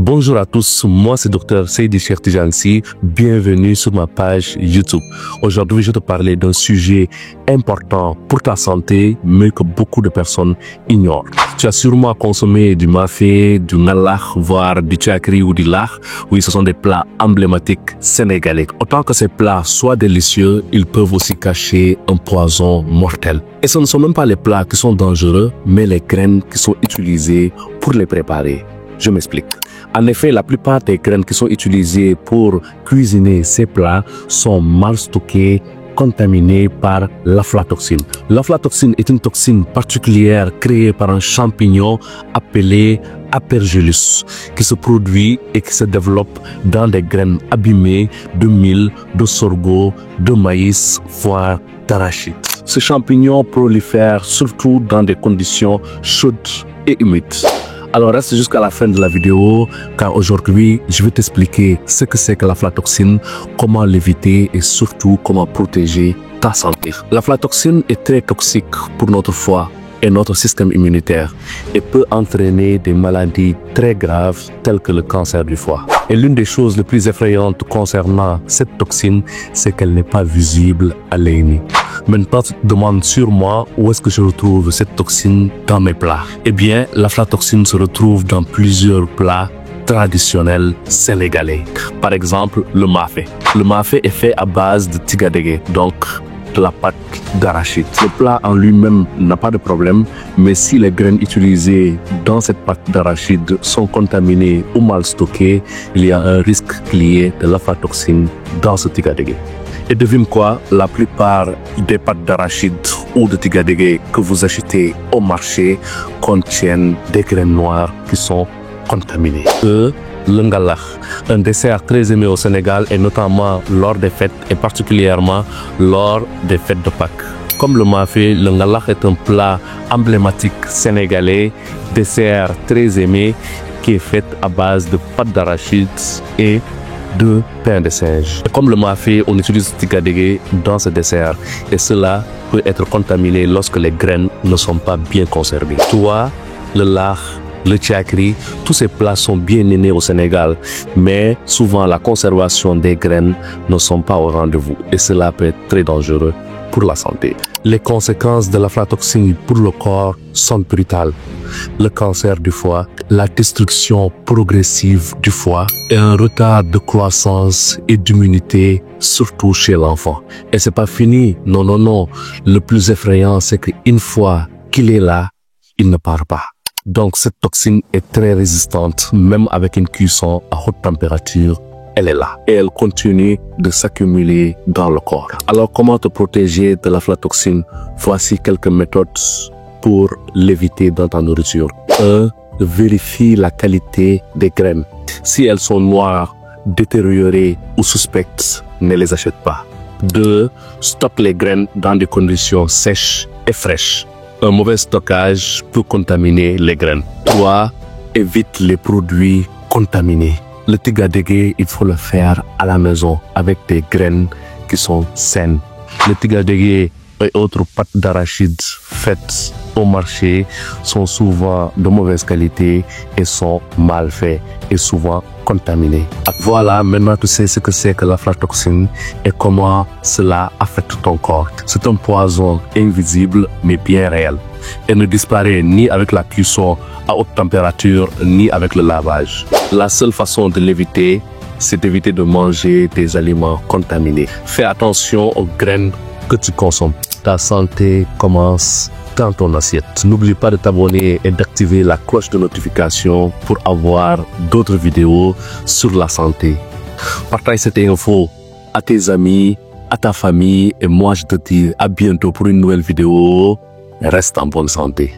Bonjour à tous, moi c'est Dr Seydi Cheikh Tidiane Sy, bienvenue sur ma page YouTube. Aujourd'hui, je vais te parler d'un sujet important pour ta santé, mais que beaucoup de personnes ignorent. Tu as sûrement consommé du mafé, du ngalakh, voire du tchakri ou du lakh. Oui, ce sont des plats emblématiques sénégalais. Autant que ces plats soient délicieux, ils peuvent aussi cacher un poison mortel. Et ce ne sont même pas les plats qui sont dangereux, mais les graines qui sont utilisées pour les préparer. Je m'explique. En effet, la plupart des graines qui sont utilisées pour cuisiner ces plats sont mal stockées, contaminées par l'aflatoxine. L'aflatoxine est une toxine particulière créée par un champignon appelé Aspergillus, qui se produit et qui se développe dans des graines abîmées de mil, de sorgho, de maïs, voire d'arachide. Ce champignon prolifère surtout dans des conditions chaudes et humides. Alors reste jusqu'à la fin de la vidéo, car aujourd'hui, je vais t'expliquer ce que c'est que l'aflatoxine, comment l'éviter et surtout comment protéger ta santé. L'aflatoxine est très toxique pour notre foie et notre système immunitaire et peut entraîner des maladies très graves telles que le cancer du foie. Et l'une des choses les plus effrayantes concernant cette toxine, c'est qu'elle n'est pas visible à l'œil nu. Maintenant, tu te demandes sûrement où est-ce que je retrouve cette toxine dans mes plats. Eh bien, l'aflatoxine se retrouve dans plusieurs plats traditionnels sénégalais. Par exemple, le mafé. Le mafé est fait à base de tigadege, donc de la pâte d'arachide. Le plat en lui-même n'a pas de problème, mais si les graines utilisées dans cette pâte d'arachide sont contaminées ou mal stockées, il y a un risque qu'il y ait de l'aflatoxine dans ce tigadege. Et devine quoi, la plupart des pâtes d'arachide ou de tigadege que vous achetez au marché contiennent des graines noires qui sont contaminées. Le ngalakh, un dessert très aimé au Sénégal et notamment lors des fêtes et particulièrement lors des fêtes de Pâques. Comme le mafé, le ngalakh est un plat emblématique sénégalais, dessert très aimé qui est fait à base de pâte d'arachide et de pain de singe. Et comme le mafé, on utilise le tigadege dans ce dessert et cela peut être contaminé lorsque les graines ne sont pas bien conservées. Toi, le lakh, le tchakri, tous ces plats sont bien nés au Sénégal, mais souvent la conservation des graines ne sont pas au rendez-vous et cela peut être très dangereux pour la santé. Les conséquences de l'aflatoxine pour le corps sont brutales. Le cancer du foie, la destruction progressive du foie et un retard de croissance et d'immunité, surtout chez l'enfant. Et c'est pas fini, non, non, non. Le plus effrayant, c'est qu'une fois qu'il est là, il ne part pas. Donc cette toxine est très résistante, même avec une cuisson à haute température. Elle est là et elle continue de s'accumuler dans le corps. Alors comment te protéger de l'aflatoxine? Voici quelques méthodes pour l'éviter dans ta nourriture. 1. Vérifie la qualité des graines. Si elles sont noires, détériorées ou suspectes, ne les achète pas. 2. Stocke les graines dans des conditions sèches et fraîches. Un mauvais stockage peut contaminer les graines. 3. Évite les produits contaminés. Le tigadege, il faut le faire à la maison avec des graines qui sont saines. Le tigadege et autres pâtes d'arachide faites au marché sont souvent de mauvaise qualité et sont mal faites et souvent contaminés. Voilà, maintenant tu sais ce que c'est que l'aflatoxine et comment cela affecte ton corps. C'est un poison invisible mais bien réel et ne disparaît ni avec la cuisson à haute température ni avec le lavage. La seule façon de l'éviter, c'est d'éviter de manger des aliments contaminés. Fais attention aux graines que tu consommes. Ta santé commence dans ton assiette. N'oublie pas de t'abonner et d'activer la cloche de notification pour avoir d'autres vidéos sur la santé. Partage cette info à tes amis, à ta famille et moi je te dis à bientôt pour une nouvelle vidéo. Reste en bonne santé.